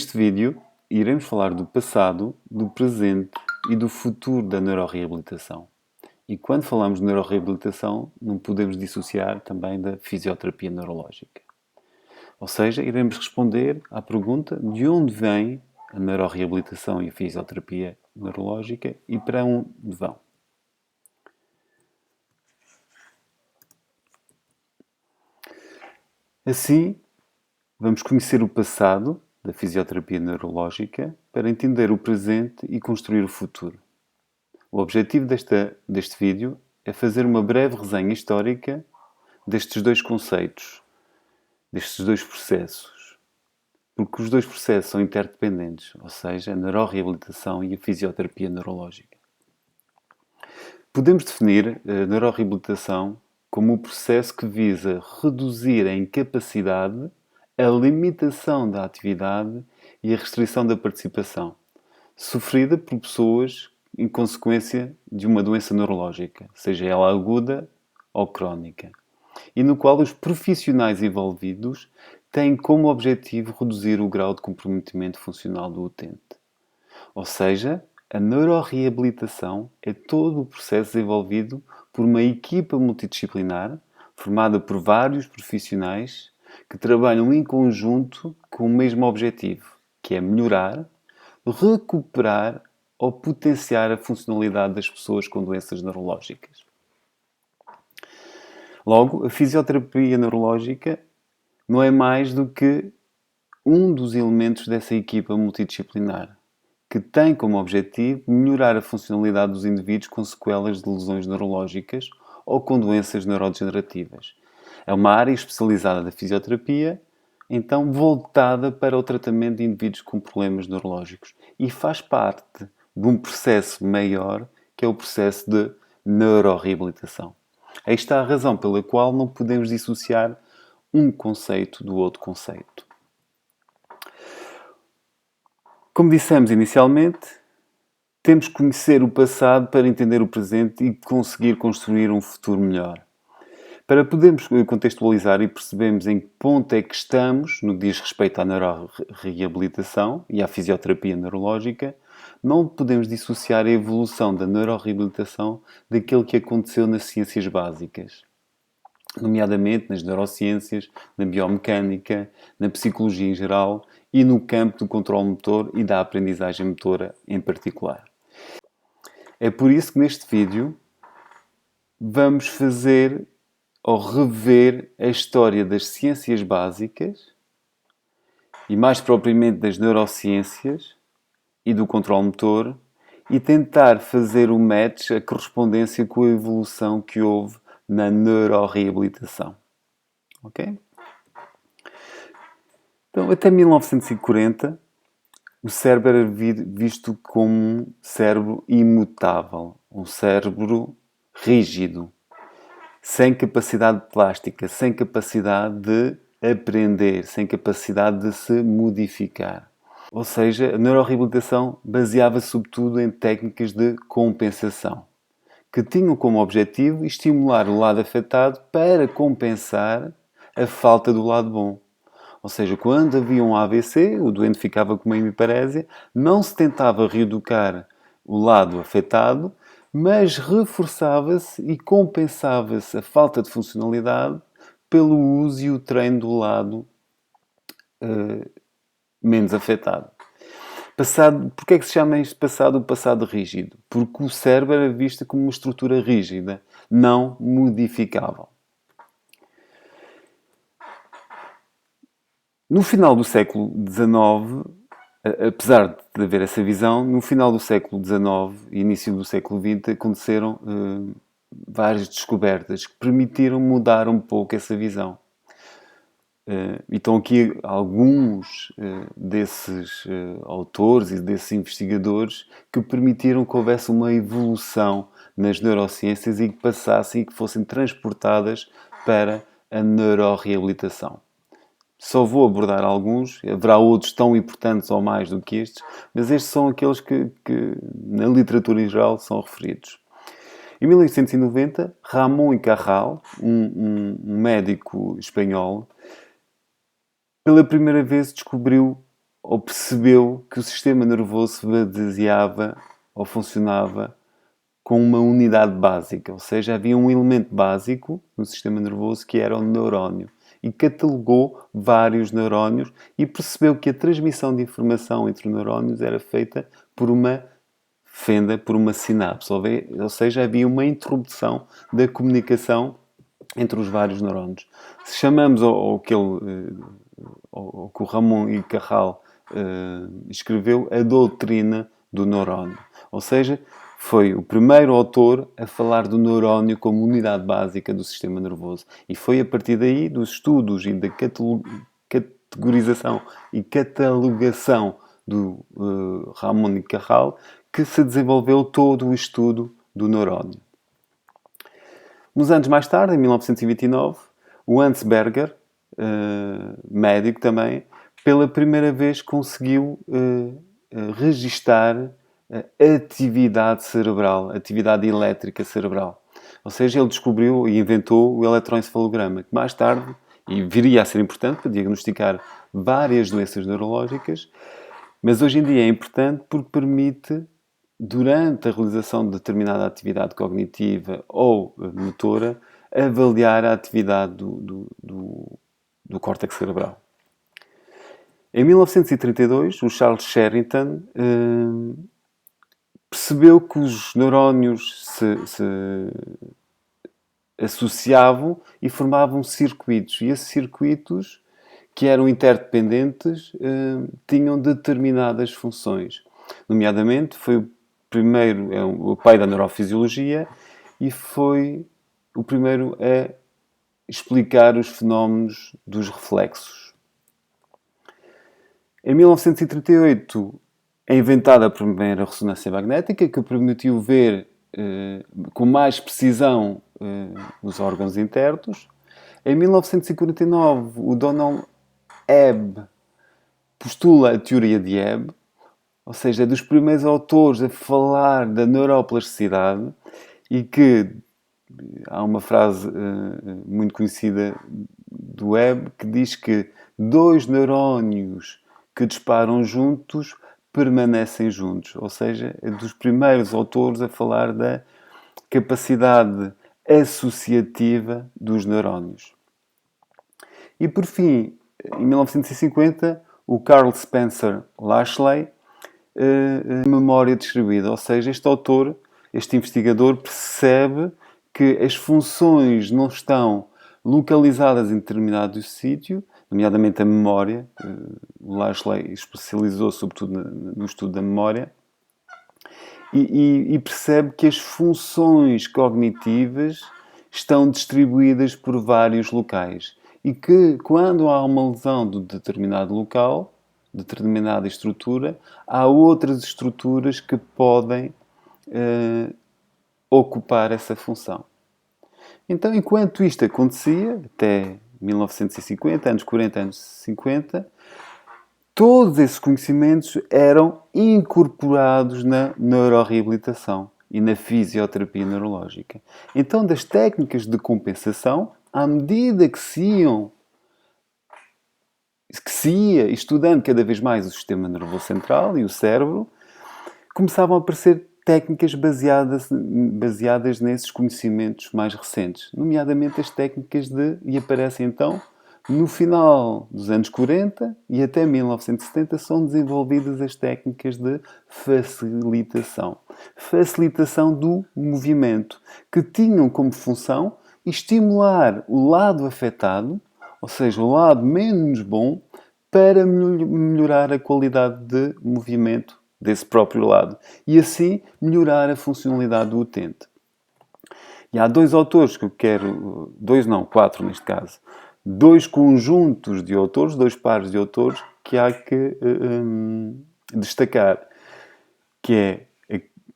Neste vídeo, iremos falar do passado, do presente e do futuro da neuroreabilitação. E quando falamos de neuroreabilitação, não podemos dissociar também da fisioterapia neurológica. Ou seja, iremos responder à pergunta de onde vem a neuroreabilitação e a fisioterapia neurológica e para onde vão. Assim, vamos conhecer o passado da fisioterapia neurológica para entender o presente e construir o futuro. O objetivo deste vídeo é fazer uma breve resenha histórica destes dois conceitos, destes dois processos, porque os dois processos são interdependentes, ou seja, a neuroreabilitação e a fisioterapia neurológica. Podemos definir a neuroreabilitação como o processo que visa reduzir a incapacidade, a limitação da atividade e a restrição da participação, sofrida por pessoas em consequência de uma doença neurológica, seja ela aguda ou crónica, e no qual os profissionais envolvidos têm como objetivo reduzir o grau de comprometimento funcional do utente. Ou seja, a neuroreabilitação é todo o processo desenvolvido por uma equipa multidisciplinar formada por vários profissionais que trabalham em conjunto com o mesmo objetivo, que é melhorar, recuperar ou potenciar a funcionalidade das pessoas com doenças neurológicas. Logo, a fisioterapia neurológica não é mais do que um dos elementos dessa equipa multidisciplinar, que tem como objetivo melhorar a funcionalidade dos indivíduos com sequelas de lesões neurológicas ou com doenças neurodegenerativas. É uma área especializada da fisioterapia, então voltada para o tratamento de indivíduos com problemas neurológicos e faz parte de um processo maior, que é o processo de neuroreabilitação. Aí está a razão pela qual não podemos dissociar um conceito do outro conceito. Como dissemos inicialmente, temos que conhecer o passado para entender o presente e conseguir construir um futuro melhor. Para podermos contextualizar e percebermos em que ponto é que estamos no que diz respeito à neuroreabilitação e à fisioterapia neurológica, não podemos dissociar a evolução da neuroreabilitação daquilo que aconteceu nas ciências básicas, nomeadamente nas neurociências, na biomecânica, na psicologia em geral e no campo do controle motor e da aprendizagem motora em particular. É por isso que neste vídeo vamos fazer ou rever a história das ciências básicas e mais propriamente das neurociências e do controle motor e tentar fazer o match, a correspondência com a evolução que houve na neuroreabilitação. Ok? Então, até 1940, o cérebro era visto como um cérebro imutável, um cérebro rígido, sem capacidade plástica, sem capacidade de aprender, sem capacidade de se modificar. Ou seja, a neuroreabilitação baseava-se sobretudo em técnicas de compensação, que tinham como objetivo estimular o lado afetado para compensar a falta do lado bom. Ou seja, quando havia um AVC, o doente ficava com uma hemiparésia, não se tentava reeducar o lado afetado, mas reforçava-se e compensava-se a falta de funcionalidade pelo uso e o treino do lado menos afetado. Porquê é que se chama este passado o passado rígido? Porque o cérebro era visto como uma estrutura rígida, não modificável. No final do século XIX, apesar de haver essa visão, no final do século XIX e início do século XX aconteceram várias descobertas que permitiram mudar um pouco essa visão. E estão aqui alguns desses autores e desses investigadores que permitiram que houvesse uma evolução nas neurociências e que passassem e que fossem transportadas para a neuroreabilitação. Só vou abordar alguns, haverá outros tão importantes ou mais do que estes, mas estes são aqueles que na literatura em geral são referidos. Em 1890, Ramón y Cajal, um médico espanhol, pela primeira vez descobriu ou percebeu que o sistema nervoso se baseava ou funcionava com uma unidade básica, ou seja, havia um elemento básico no sistema nervoso que era o neurónio. E catalogou vários neurónios e percebeu que a transmissão de informação entre os neurónios era feita por uma fenda, por uma sinapse. Ou seja, havia uma interrupção da comunicação entre os vários neurónios. Se chamamos ao que o Ramon e Cajal escreveu a doutrina do neurónio. Ou seja, foi o primeiro autor a falar do neurónio como unidade básica do sistema nervoso. E foi a partir daí, dos estudos e da categorização e catalogação do Ramon e Cajal, que se desenvolveu todo o estudo do neurónio. Uns anos mais tarde, em 1929, o Hans Berger, médico também, pela primeira vez conseguiu registar a atividade cerebral, a atividade elétrica cerebral. Ou seja, ele descobriu e inventou o eletroencefalograma, que mais tarde, e viria a ser importante para diagnosticar várias doenças neurológicas, mas hoje em dia é importante porque permite, durante a realização de determinada atividade cognitiva ou motora, avaliar a atividade do córtex cerebral. Em 1932, o Charles Sherrington percebeu que os neurónios se associavam e formavam circuitos. E esses circuitos, que eram interdependentes, tinham determinadas funções. Nomeadamente, foi o primeiro, o pai da neurofisiologia, e foi o primeiro a explicar os fenómenos dos reflexos. Em 1938, é inventada a primeira ressonância magnética, que permitiu ver com mais precisão os órgãos internos. Em 1949, o Donald Hebb postula a teoria de Hebb, ou seja, é dos primeiros autores a falar da neuroplasticidade, e que há uma frase muito conhecida do Hebb que diz que 2 neurónios que disparam juntos permanecem juntos. Ou seja, é dos primeiros autores a falar da capacidade associativa dos neurónios. E por fim, em 1950, o Carl Spencer Lashley, memória distribuída. Ou seja, este autor, este investigador, percebe que as funções não estão localizadas em determinado sítio, nomeadamente a memória. O Lashley especializou sobretudo no estudo da memória, e percebe que as funções cognitivas estão distribuídas por vários locais e que, quando há uma lesão de determinado local, determinada estrutura, há outras estruturas que podem ocupar essa função. Então, enquanto isto acontecia, até 1950, anos 40, anos 50, todos esses conhecimentos eram incorporados na neuroreabilitação e na fisioterapia neurológica. Então, das técnicas de compensação, à medida que se ia estudando cada vez mais o sistema nervoso central e o cérebro, começavam a aparecer técnicas baseadas nesses conhecimentos mais recentes, nomeadamente as técnicas e aparecem então no final dos anos 40 e até 1970 são desenvolvidas as técnicas de facilitação. Facilitação do movimento, que tinham como função estimular o lado afetado, ou seja, o lado menos bom, para melhorar a qualidade de movimento desse próprio lado e assim melhorar a funcionalidade do utente. E há 2 autores que eu quero, 2 não, 4 neste caso, 2 conjuntos de autores, 2 pares de autores que há que destacar, que é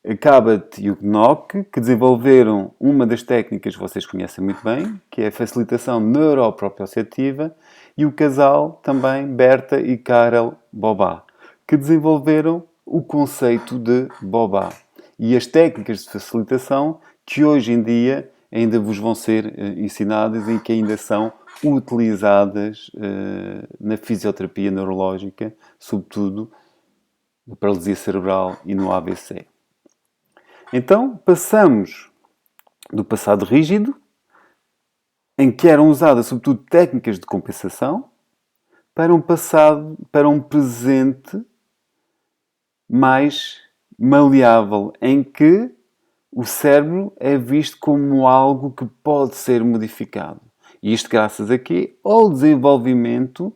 a Cabot e o Knock, que desenvolveram uma das técnicas que vocês conhecem muito bem, que é a facilitação neuroproprioceptiva, e o casal também, Berta e Karel Boba, que desenvolveram o conceito de Boba e as técnicas de facilitação que hoje em dia ainda vos vão ser ensinadas e que ainda são utilizadas na fisioterapia neurológica, sobretudo na paralisia cerebral e no AVC. Então, passamos do passado rígido, em que eram usadas sobretudo técnicas de compensação, para um presente mais maleável, em que o cérebro é visto como algo que pode ser modificado. E isto graças a quê? Ao desenvolvimento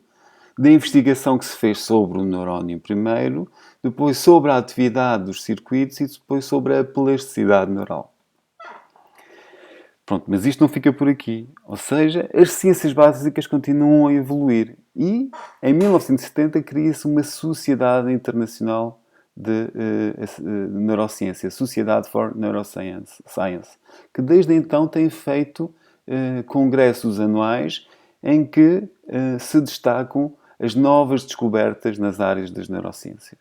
da investigação que se fez sobre o neurónio primeiro, depois sobre a atividade dos circuitos e depois sobre a plasticidade neural. Pronto, mas isto não fica por aqui. Ou seja, as ciências básicas continuam a evoluir. E, em 1970, cria-se uma Sociedade Internacional de Neurociência, Sociedade for Neuroscience, que desde então tem feito congressos anuais em que se destacam as novas descobertas nas áreas das neurociências.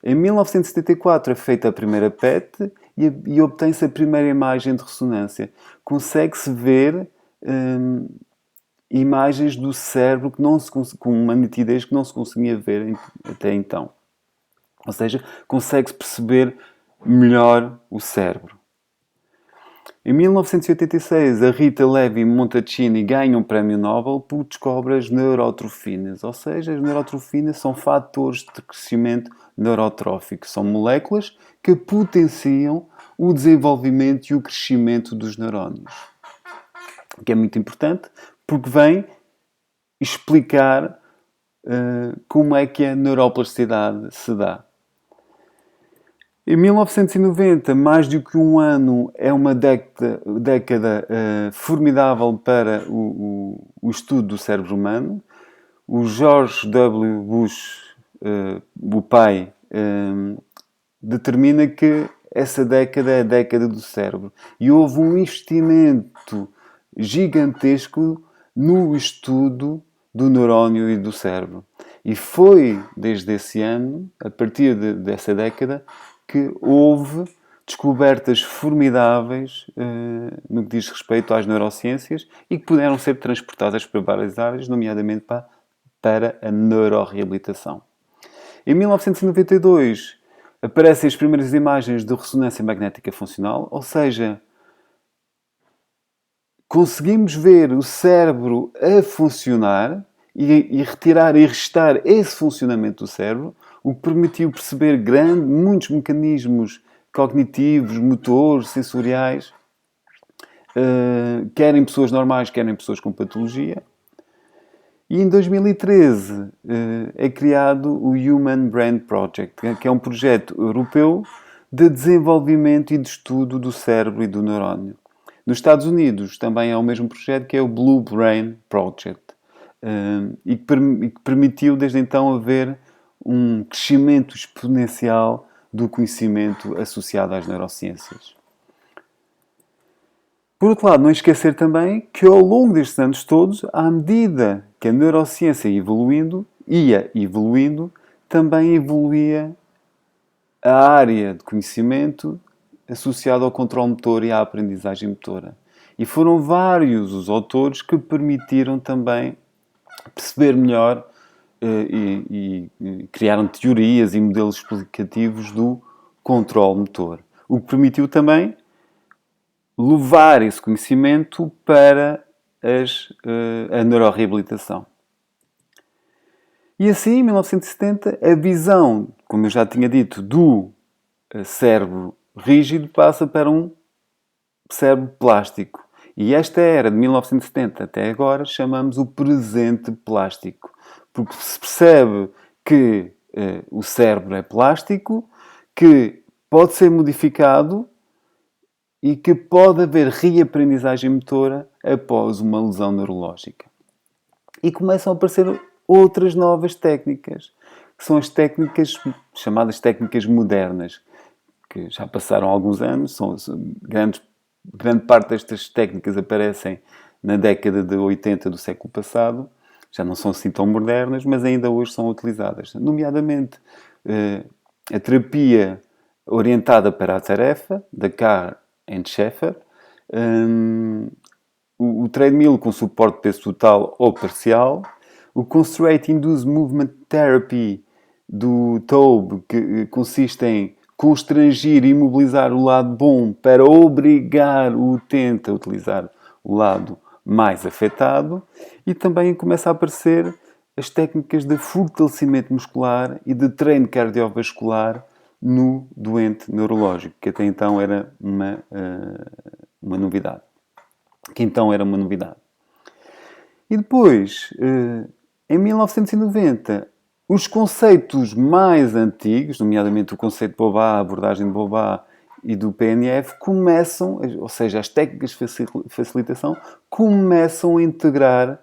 Em 1974 é feita a primeira PET e obtém-se a primeira imagem de ressonância. Consegue-se ver imagens do cérebro que não se, com uma nitidez que não se conseguia ver até então. Ou seja, consegue-se perceber melhor o cérebro. Em 1986, a Rita Levi Montalcini ganha um prémio Nobel por descobre as neurotrofinas. Ou seja, as neurotrofinas são fatores de crescimento neurotrófico. São moléculas que potenciam o desenvolvimento e o crescimento dos neurónios. O que é muito importante, porque vem explicar como é que a neuroplasticidade se dá. Em 1990, mais do que um ano, é uma década formidável para o estudo do cérebro humano. O George W. Bush, o pai, determina que essa década é a década do cérebro. E houve um investimento gigantesco no estudo do neurónio e do cérebro. E foi desde esse ano, a partir dessa década, que houve descobertas formidáveis no que diz respeito às neurociências e que puderam ser transportadas para várias áreas, nomeadamente para a neuroreabilitação. Em 1992 aparecem as primeiras imagens de ressonância magnética funcional, ou seja, conseguimos ver o cérebro a funcionar e retirar e restar esse funcionamento do cérebro, o que permitiu perceber muitos mecanismos cognitivos, motores, sensoriais, quer em pessoas normais, quer em pessoas com patologia. E em 2013 é criado o Human Brain Project, que é um projeto europeu de desenvolvimento e de estudo do cérebro e do neurónio. Nos Estados Unidos também há o mesmo projeto, que é o Blue Brain Project, e que permitiu desde então haver um crescimento exponencial do conhecimento associado às neurociências. Por outro lado, não esquecer também que ao longo destes anos todos, à medida que a neurociência ia evoluindo, também evoluía a área de conhecimento associada ao controle motor e à aprendizagem motora. E foram vários os autores que permitiram também perceber melhor e criaram teorias e modelos explicativos do controle motor. O que permitiu também levar esse conhecimento para a neuroreabilitação. E assim, em 1970, a visão, como eu já tinha dito, do cérebro rígido passa para um cérebro plástico. E esta era, de 1970 até agora, chamamos o presente plástico. Porque se percebe que o cérebro é plástico, que pode ser modificado e que pode haver reaprendizagem motora após uma lesão neurológica. E começam a aparecer outras novas técnicas, que são as técnicas chamadas técnicas modernas, que já passaram alguns anos, grande parte destas técnicas aparecem na década de 80 do século passado, já não são assim tão modernas, mas ainda hoje são utilizadas. Nomeadamente, a terapia orientada para a tarefa, da Carr and Schaeffer, o treadmill com suporte de peso total ou parcial, o Constraint Induced Movement Therapy do Taube, que consiste em constrangir e imobilizar o lado bom para obrigar o utente a utilizar o lado mais afetado, e também começa a aparecer as técnicas de fortalecimento muscular e de treino cardiovascular no doente neurológico, que até então era uma novidade. E depois, em 1990, os conceitos mais antigos, nomeadamente o conceito de Bobá, a abordagem de Bobá e do PNF, começam, ou seja, as técnicas de facilitação, começam a integrar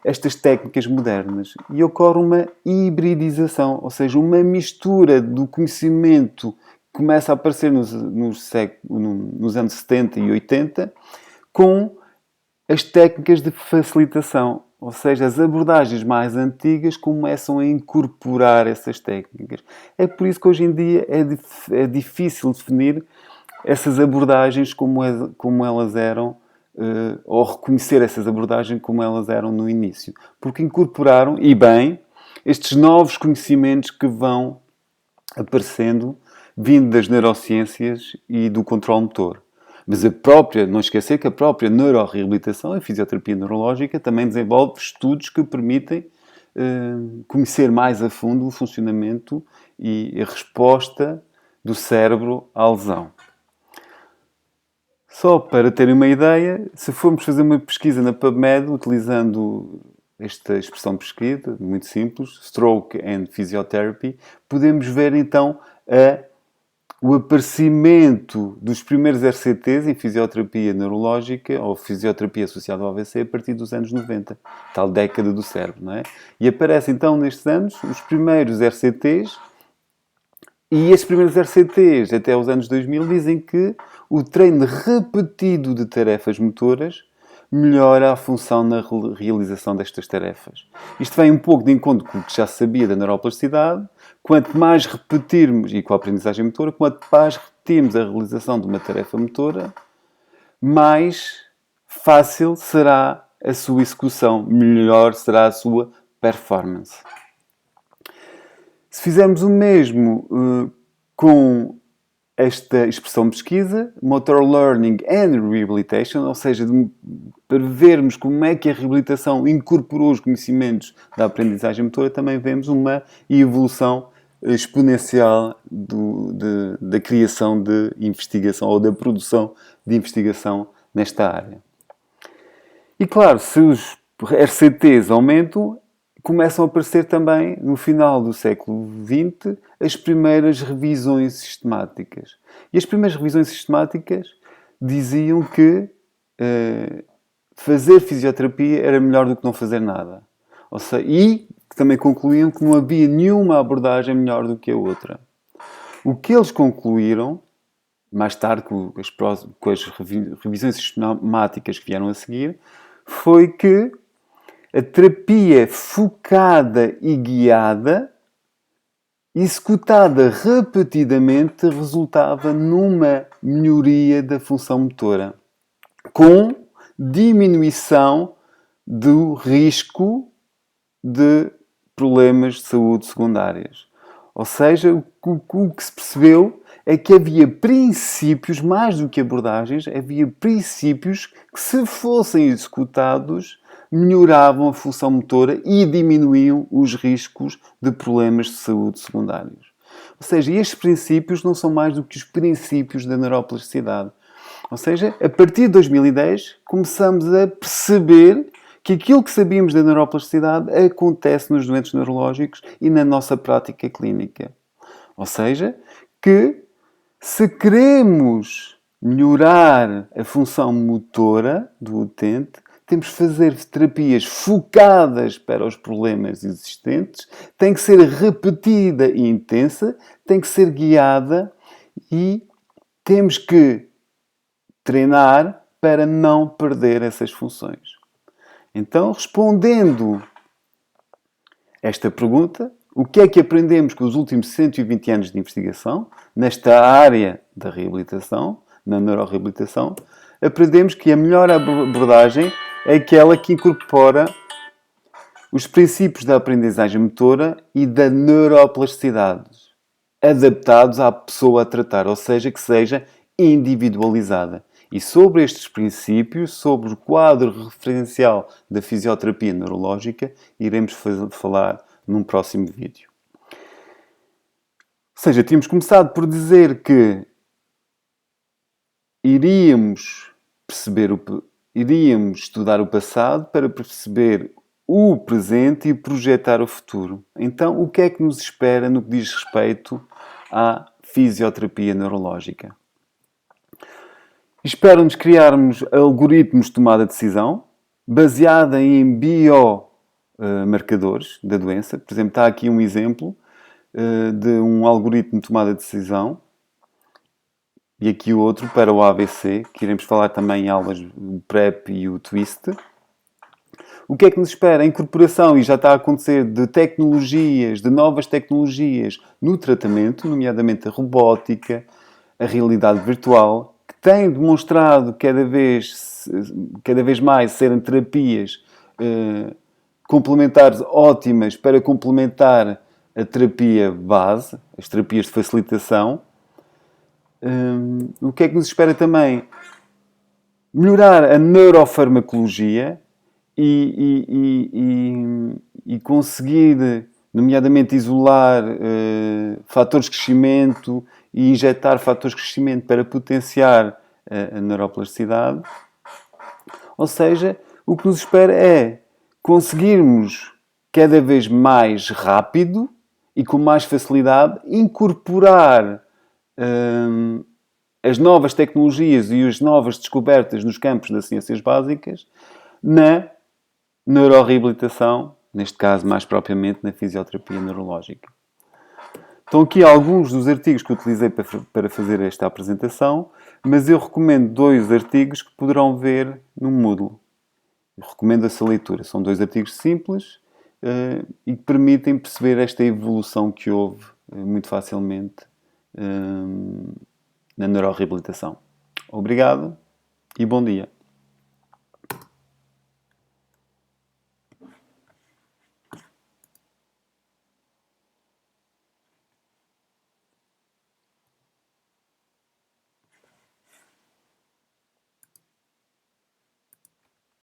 estas técnicas modernas. E ocorre uma hibridização, ou seja, uma mistura do conhecimento que começa a aparecer nos anos 70 e 80 com as técnicas de facilitação. Ou seja, as abordagens mais antigas começam a incorporar essas técnicas. É por isso que hoje em dia é difícil definir essas abordagens como elas eram, ou reconhecer essas abordagens como elas eram no início. Porque incorporaram, e bem, estes novos conhecimentos que vão aparecendo, vindo das neurociências e do controle motor. Mas não esquecer que a própria neuroreabilitação, a fisioterapia neurológica, também desenvolve estudos que permitem conhecer mais a fundo o funcionamento e a resposta do cérebro à lesão. Só para terem uma ideia, se formos fazer uma pesquisa na PubMed, utilizando esta expressão de pesquisa, muito simples, Stroke and Physiotherapy, podemos ver então o aparecimento dos primeiros RCTs em fisioterapia neurológica ou fisioterapia associada ao AVC a partir dos anos 90, tal década do cérebro, não é? E aparecem então nestes anos os primeiros RCTs, e estes primeiros RCTs até os anos 2000 dizem que o treino repetido de tarefas motoras melhora a função na realização destas tarefas. Isto vem um pouco de encontro com o que já se sabia da neuroplasticidade. Quanto mais repetirmos, e com a aprendizagem motora, quanto mais repetirmos a realização de uma tarefa motora, mais fácil será a sua execução, melhor será a sua performance. Se fizermos o mesmo com esta expressão de pesquisa, Motor Learning and Rehabilitation, ou seja, para vermos como é que a reabilitação incorporou os conhecimentos da aprendizagem motora, também vemos uma evolução exponencial da criação de investigação ou da produção de investigação nesta área. E claro, se os RCTs aumentam, começam a aparecer também, no final do século XX, as primeiras revisões sistemáticas. E as primeiras revisões sistemáticas diziam que fazer fisioterapia era melhor do que não fazer nada. Ou seja, e também concluíam que não havia nenhuma abordagem melhor do que a outra. O que eles concluíram, mais tarde com as revisões sistemáticas que vieram a seguir, foi que a terapia focada e guiada, executada repetidamente, resultava numa melhoria da função motora, com diminuição do risco de problemas de saúde secundários. Ou seja, o que se percebeu é que havia princípios, mais do que abordagens, havia princípios que, se fossem executados, melhoravam a função motora e diminuíam os riscos de problemas de saúde secundários. Ou seja, estes princípios não são mais do que os princípios da neuroplasticidade. Ou seja, a partir de 2010 começamos a perceber que aquilo que sabíamos da neuroplasticidade acontece nos doentes neurológicos e na nossa prática clínica. Ou seja, que se queremos melhorar a função motora do utente, temos que fazer terapias focadas para os problemas existentes, tem que ser repetida e intensa, tem que ser guiada e temos que treinar para não perder essas funções. Então, respondendo esta pergunta, o que é que aprendemos com os últimos 120 anos de investigação nesta área da reabilitação, na neuroreabilitação? aprendemos que a melhor abordagem é aquela que incorpora os princípios da aprendizagem motora e da neuroplasticidade, adaptados à pessoa a tratar, ou seja, que seja individualizada. E sobre estes princípios, sobre o quadro referencial da fisioterapia neurológica, iremos falar num próximo vídeo. Ou seja, tínhamos começado por dizer que iríamos estudar o passado para perceber o presente e projetar o futuro. Então, o que é que nos espera no que diz respeito à fisioterapia neurológica? Espera-nos criarmos algoritmos de tomada de decisão baseada em biomarcadores da doença. Por exemplo, está aqui um exemplo de um algoritmo de tomada de decisão e aqui o outro para o AVC, que iremos falar também em aulas do PrEP e o TWIST. O que é que nos espera? A incorporação, e já está a acontecer, de tecnologias, de novas tecnologias no tratamento, nomeadamente a robótica, a realidade virtual, que têm demonstrado cada vez mais serem terapias complementares ótimas para complementar a terapia base, as terapias de facilitação. O que é que nos espera também? Melhorar a neurofarmacologia e conseguir, nomeadamente, isolar fatores de crescimento e injetar fatores de crescimento para potenciar a neuroplasticidade. Ou seja, o que nos espera é conseguirmos cada vez mais rápido e com mais facilidade incorporar as novas tecnologias e as novas descobertas nos campos das ciências básicas na neuroreabilitação, neste caso mais propriamente na fisioterapia neurológica. Estão aqui alguns dos artigos que utilizei para fazer esta apresentação, mas eu recomendo 2 artigos que poderão ver no Moodle. Eu recomendo essa leitura. São 2 artigos simples e que permitem perceber esta evolução que houve muito facilmente na neuroreabilitação. Obrigado e bom dia.